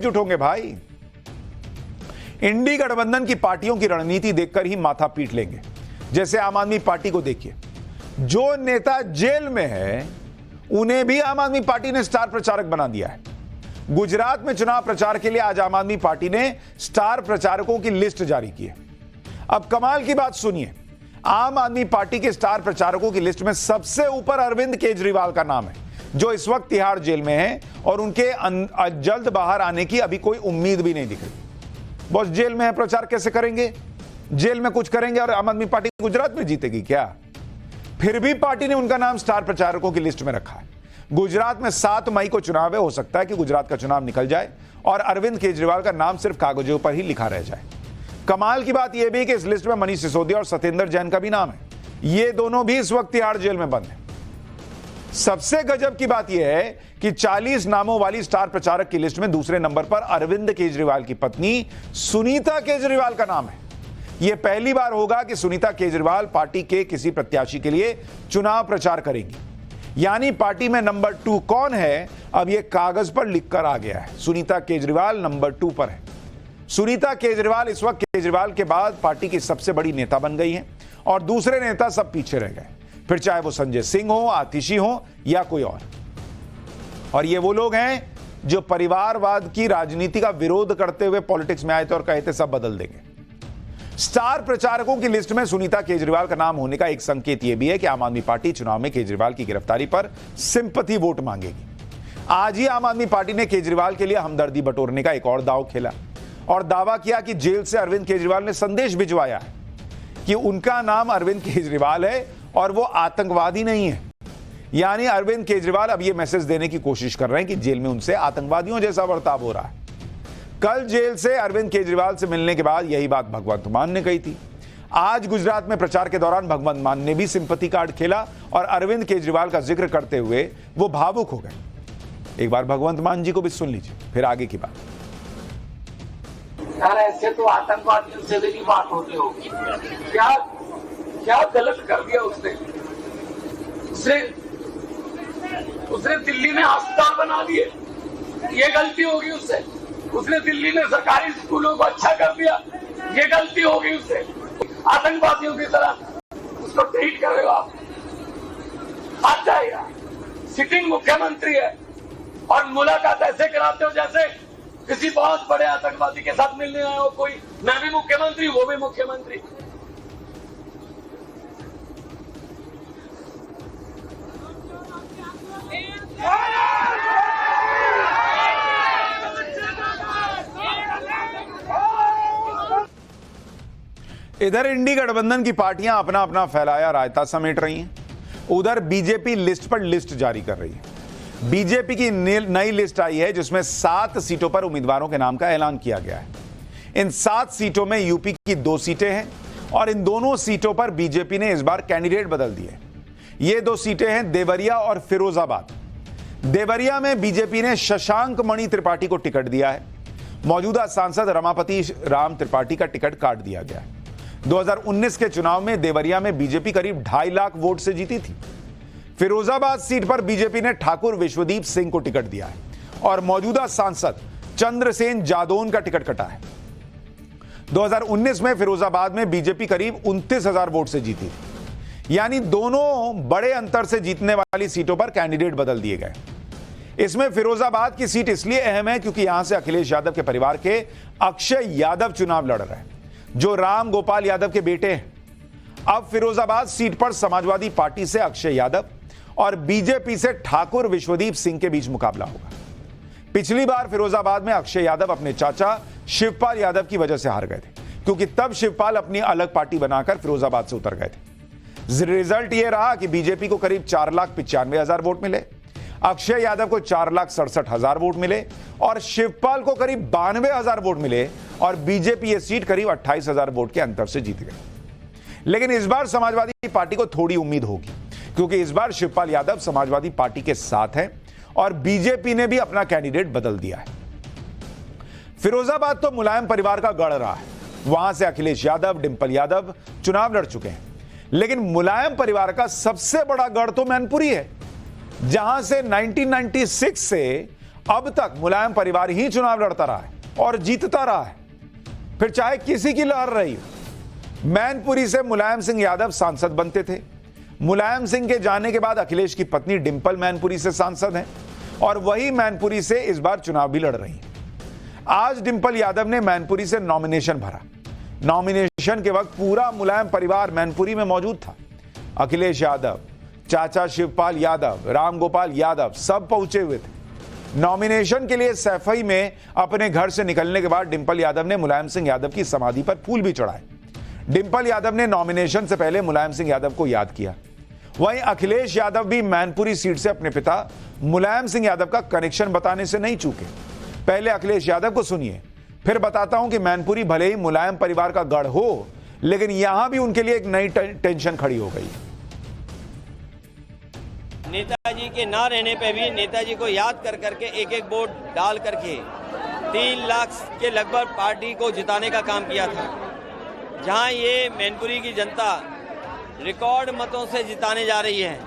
एकजुट होंगे भाई। इंडी गठबंधन की पार्टियों की रणनीति देखकर ही माथा पीट लेंगे। जैसे आम आदमी पार्टी को देखिए, जो नेता जेल में है उन्हें भी आम आदमी पार्टी ने स्टार प्रचारक बना दिया है। गुजरात में चुनाव प्रचार के लिए आज आम आदमी पार्टी ने स्टार प्रचारकों की लिस्ट जारी की है। अब कमाल की बात सुनिए, आम आदमी पार्टी के स्टार प्रचारकों की लिस्ट में सबसे ऊपर अरविंद केजरीवाल का नाम है, जो इस वक्त तिहाड़ जेल में है और उनके जल्द बाहर आने की अभी कोई उम्मीद भी नहीं दिख रही। बॉस जेल में है, प्रचार कैसे करेंगे? जेल में कुछ करेंगे और आम आदमी पार्टी गुजरात में जीतेगी क्या? फिर भी पार्टी ने उनका नाम स्टार प्रचारकों की लिस्ट में रखा है। गुजरात में 7 मई को चुनाव है, हो सकता है कि गुजरात का चुनाव निकल जाए और अरविंद केजरीवाल का नाम सिर्फ कागजों पर ही लिखा रह जाए। कमाल की बात यह भी कि इस लिस्ट में मनीष सिसोदिया और सत्येंद्र जैन का भी नाम है। ये दोनों भी इस वक्त तिहाड़ जेल में बंद हैं। सबसे गजब की बात यह है कि 40 नामों वाली स्टार प्रचारक की लिस्ट में दूसरे नंबर पर अरविंद केजरीवाल की पत्नी सुनीता केजरीवाल का नाम है। यह पहली बार होगा कि सुनीता केजरीवाल पार्टी के किसी प्रत्याशी के लिए चुनाव प्रचार करेंगी। यानी पार्टी में नंबर 2 कौन है, अब यह कागज पर लिखकर आ गया है। सुनीता केजरीवाल नंबर 2 पर है। सुनीता केजरीवाल इस वक्त केजरीवाल के बाद पार्टी की सबसे बड़ी नेता बन गई हैं और दूसरे नेता सब पीछे रह गए, फिर चाहे वो संजय सिंह हो, आतिशी हो या कोई और ये वो लोग हैं जो परिवारवाद की राजनीति का विरोध करते हुए पॉलिटिक्स में आए थे और कहे थे सब बदल देंगे। स्टार प्रचारकों की लिस्ट में सुनीता केजरीवाल का नाम होने का एक संकेत यह भी है कि आम आदमी पार्टी चुनाव में केजरीवाल की गिरफ्तारी पर सिंपैथी वोट मांगेगी। आज ही आम आदमी पार्टी ने केजरीवाल के लिए हमदर्दी बटोरने का एक और दांव खेला और दावा किया कि जेल से अरविंद केजरीवाल ने संदेश भिजवाया है कि उनका नाम अरविंद केजरीवाल है और वो आतंकवादी नहीं है। यानी अरविंद केजरीवाल अब ये मैसेज देने की कोशिश कर रहे हैं कि जेल में उनसे आतंकवादियों जैसा बर्ताव हो रहा है। कल जेल से अरविंद केजरीवाल से मिलने के बाद यही बात भगवंत मान ने कही थी। आज गुजरात में प्रचार के दौरान भगवंत मान ने भी सिंपैथी कार्ड खेला और अरविंद केजरीवाल का जिक्र करते हुए वो भावुक हो गए। एक बार भगवंत मान जी को भी सुन लीजिए, फिर आगे की बात। यार ऐसे तो आतंकवादियों से भी बात होती होगी। क्या क्या गलत कर दिया उसने? उसने दिल्ली में अस्पताल बना दिए, ये गलती होगी उससे। उसने दिल्ली में सरकारी स्कूलों को अच्छा कर दिया, ये गलती होगी उससे। आतंकवादियों की तरह उसको ट्रीट कर रहे हो आप, हट जाएगा। सिटिंग मुख्यमंत्री है और मुलाकात ऐसे कराते हो जैसे किसी बहुत बड़े आतंकवादी के साथ मिलने आए हो कोई। मैं भी मुख्यमंत्री, वो भी मुख्यमंत्री। इधर इंडी गठबंधन की पार्टियां अपना अपना फैलाया रायता समेट रही हैं, उधर बीजेपी लिस्ट पर लिस्ट जारी कर रही है। बीजेपी की नई लिस्ट आई है जिसमें 7 सीटों पर उम्मीदवारों के नाम का ऐलान किया गया है। इन 7 सीटों में यूपी की 2 सीटें हैं और इन दोनों सीटों पर बीजेपी ने इस बार कैंडिडेट बदल दिए। ये 2 सीटें हैं देवरिया और फिरोजाबाद। देवरिया में बीजेपी ने शशांक मणि त्रिपाठी को टिकट दिया है। मौजूदा सांसद रमापति राम त्रिपाठी का टिकट काट दिया गया है। 2019 के चुनाव में देवरिया में बीजेपी करीब 2.5 लाख वोट से जीती थी। फिरोजाबाद सीट पर बीजेपी ने ठाकुर विश्वदीप सिंह को टिकट दिया है और मौजूदा सांसद चंद्रसेन जादौन का टिकट कटा है। 2019 में फिरोजाबाद में बीजेपी करीब 29,000 वोट से जीती थी। यानी दोनों बड़े अंतर से जीतने वाली सीटों पर कैंडिडेट बदल दिए गए। इसमें फिरोजाबाद की सीट इसलिए अहम है क्योंकि यहां से अखिलेश यादव के परिवार के अक्षय यादव चुनाव लड़ रहे हैं, जो राम गोपाल यादव के बेटे हैं। अब फिरोजाबाद सीट पर समाजवादी पार्टी से अक्षय यादव और बीजेपी से ठाकुर विश्वदीप सिंह के बीच मुकाबला होगा। पिछली बार फिरोजाबाद में अक्षय यादव अपने चाचा शिवपाल यादव की वजह से हार गए थे, क्योंकि तब शिवपाल अपनी अलग पार्टी बनाकर फिरोजाबाद से उतर गए थे। रिजल्ट यह रहा कि बीजेपी को करीब 4,95,000 वोट मिले, अक्षय यादव को 4,67,000 वोट मिले और शिवपाल को करीब 92,000 वोट मिले और बीजेपी ये सीट करीब 28,000 वोट के अंतर से जीत गई। लेकिन इस बार समाजवादी पार्टी को थोड़ी उम्मीद होगी, क्योंकि इस बार शिवपाल यादव समाजवादी पार्टी के साथ हैं और बीजेपी ने भी अपना कैंडिडेट बदल दिया है। फिरोजाबाद तो मुलायम परिवार का गढ़ रहा है। वहां से अखिलेश यादव, डिंपल यादव चुनाव लड़ चुके हैं। लेकिन मुलायम परिवार का सबसे बड़ा गढ़ तो मैनपुरी है, जहां से 1996 से अब तक मुलायम परिवार ही चुनाव लड़ता रहा है और जीतता रहा है, फिर चाहे किसी की लहर रही हो। मैनपुरी से मुलायम सिंह यादव सांसद बनते थे। मुलायम सिंह के जाने के बाद अखिलेश की पत्नी डिंपल मैनपुरी से सांसद हैं और वही मैनपुरी से इस बार चुनाव भी लड़ रही हैं। आज डिंपल यादव ने मैनपुरी से नॉमिनेशन भरा। नॉमिनेशन के वक्त पूरा मुलायम परिवार मैनपुरी में मौजूद था। अखिलेश यादव, चाचा शिवपाल यादव, रामगोपाल यादव सब पहुंचे हुए थे। नॉमिनेशन के लिए सैफई में अपने घर से निकलने के बाद डिंपल यादव ने मुलायम सिंह यादव की समाधि पर फूल भी चढ़ाए। डिंपल यादव ने नॉमिनेशन से पहले मुलायम सिंह यादव को याद किया। वहीं अखिलेश यादव भी मैनपुरी सीट से अपने पिता मुलायम सिंह यादव का कनेक्शन बताने से नहीं चूके। पहले अखिलेश यादव को सुनिए, फिर बताता हूं कि मैनपुरी भले ही मुलायम परिवार का गढ़ हो, लेकिन यहां भी उनके लिए एक नई टेंशन खड़ी हो गई है। नेताजी के ना रहने पे भी नेताजी को याद कर करके एक एक वोट डाल करके 3 लाख के लगभग पार्टी को जिताने का काम किया था। जहां ये मैनपुरी की जनता रिकॉर्ड मतों से जिताने जा रही है,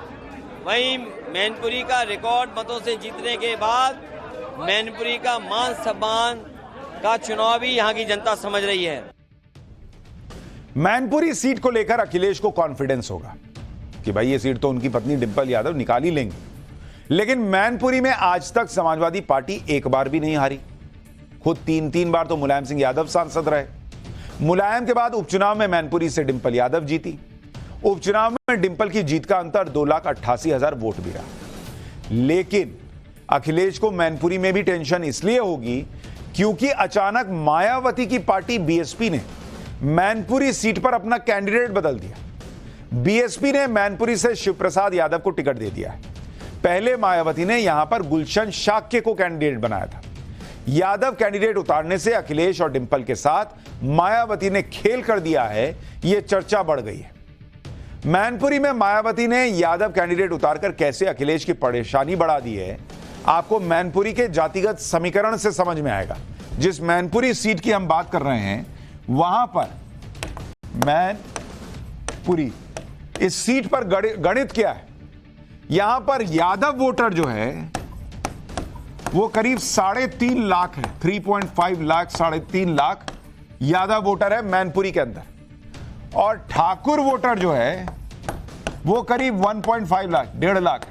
वहीं मैनपुरी का रिकॉर्ड मतों से जीतने के बाद मैनपुरी का मान सम्मान का चुनाव भी यहां की जनता समझ रही है। मैनपुरी सीट को लेकर अखिलेश को कॉन्फिडेंस होगा कि भाई ये सीट तो उनकी पत्नी डिंपल यादव निकाल ही लेंगे, लेकिन मैनपुरी में आज तक समाजवादी पार्टी एक बार भी नहीं हारी। खुद 3 बार तो मुलायम सिंह यादव सांसद रहे। मुलायम के बाद उपचुनाव में मैनपुरी से डिंपल यादव जीती। उपचुनाव में डिंपल की जीत का अंतर 2,88,000 वोट भी रहा। लेकिन अखिलेश को मैनपुरी में भी टेंशन इसलिए होगी क्योंकि अचानक मायावती की पार्टी बीएसपी ने मैनपुरी सीट पर अपना कैंडिडेट बदल दिया। बीएसपी ने मैनपुरी से शिवप्रसाद यादव को टिकट दे दिया है। पहले मायावती ने यहां पर गुलशन शाक्य को कैंडिडेट बनाया था। यादव कैंडिडेट उतारने से अखिलेश और डिंपल के साथ मायावती ने खेल कर दिया है, यह चर्चा बढ़ गई है। मैनपुरी में मायावती ने यादव कैंडिडेट उतारकर कैसे अखिलेश की परेशानी बढ़ा दी है, आपको मैनपुरी के जातिगत समीकरण से समझ में आएगा। जिस मैनपुरी सीट की हम बात कर रहे हैं, वहां पर मैनपुरी इस सीट पर गणित क्या है? यहां पर यादव वोटर जो है वो करीब 3.5 लाख है। 3.5 लाख, 3.5 लाख यादव वोटर है मैनपुरी के अंदर, और ठाकुर वोटर जो है वो करीब 1.5 लाख, 1.5 लाख।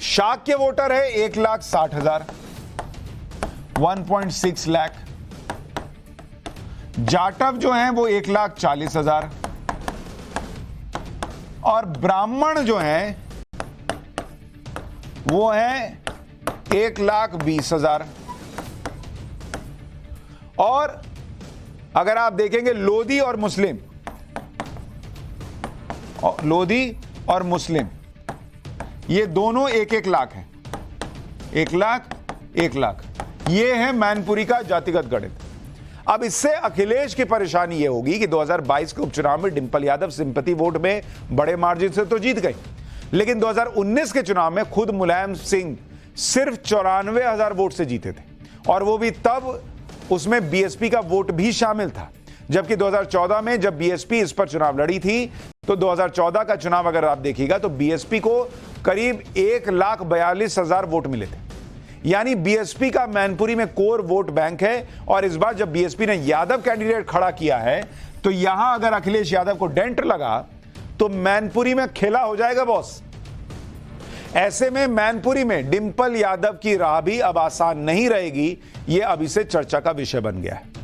शाक्य वोटर है 1,60,000, 1.6 लाख। जाटव जो है वो 1,40,000, और ब्राह्मण जो है वो है 1,20,000। और अगर आप देखेंगे लोधी और मुस्लिम, लोधी और मुस्लिम ये दोनों 1-1 लाख हैं। 1 लाख, 1 लाख, ये है मैनपुरी का जातिगत गणित। अब इससे अखिलेश की परेशानी यह होगी कि 2022 के उपचुनाव में डिंपल यादव सिंपैथी वोट में बड़े मार्जिन से तो जीत गई, लेकिन 2019 के चुनाव में खुद मुलायम सिंह सिर्फ 94,000 वोट से जीते थे, और वो भी तब उसमें बीएसपी का वोट भी शामिल था। जबकि 2014 में जब बीएसपी इस पर चुनाव लड़ी थी, तो 2014 का चुनाव अगर आप देखिएगा तो बीएसपी को करीब 1,42,000 वोट मिले थे। यानी बीएसपी का मैनपुरी में कोर वोट बैंक है, और इस बार जब बीएसपी ने यादव कैंडिडेट खड़ा किया है, तो यहां अगर अखिलेश यादव को डेंट लगा तो मैनपुरी में खेला हो जाएगा बॉस। ऐसे में मैनपुरी में डिंपल यादव की राह भी अब आसान नहीं रहेगी, यह अभी से चर्चा का विषय बन गया है।